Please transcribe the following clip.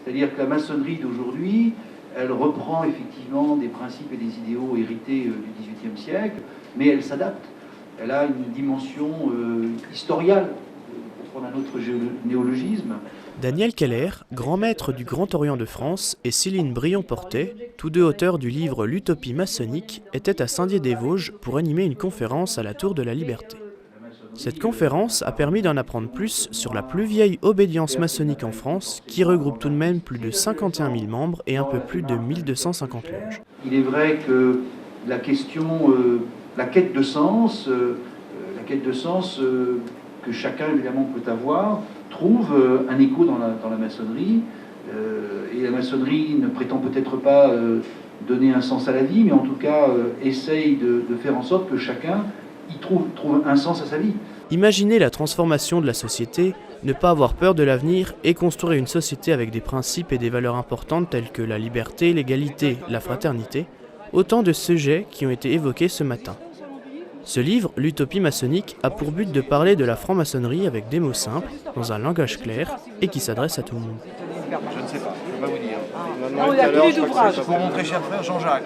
C'est-à-dire que la maçonnerie d'aujourd'hui, elle reprend effectivement des principes et des idéaux hérités du XVIIIe siècle, mais elle s'adapte. Elle a une dimension historiale, pour prendre un autre néologisme. Daniel Keller, grand maître du Grand Orient de France, et Céline Brion-Portet, tous deux auteurs du livre L'Utopie maçonnique, étaient à Saint-Dié-des-Vosges pour animer une conférence à la Tour de la Liberté. Cette conférence a permis d'en apprendre plus sur la plus vieille obédience maçonnique en France, qui regroupe tout de même plus de 51 000 membres et un peu plus de 1250 loges. Il est vrai que la question, la quête de sens, que chacun évidemment peut avoir, trouve un écho dans la maçonnerie. Et la maçonnerie ne prétend peut-être pas donner un sens à la vie, mais en tout cas essaye de faire en sorte que chacun y trouve un sens à sa vie. Imaginez la transformation de la société, ne pas avoir peur de l'avenir et construire une société avec des principes et des valeurs importantes telles que la liberté, l'égalité, la fraternité, autant de sujets qui ont été évoqués ce matin. Ce livre, L'Utopie maçonnique, a pour but de parler de la franc-maçonnerie avec des mots simples, dans un langage clair et qui s'adresse à tout le monde. Je ne sais pas, je ne peux pas vous dire. Non, il y a plus d'ouvrages. Pour mon très cher frère Jean-Jacques.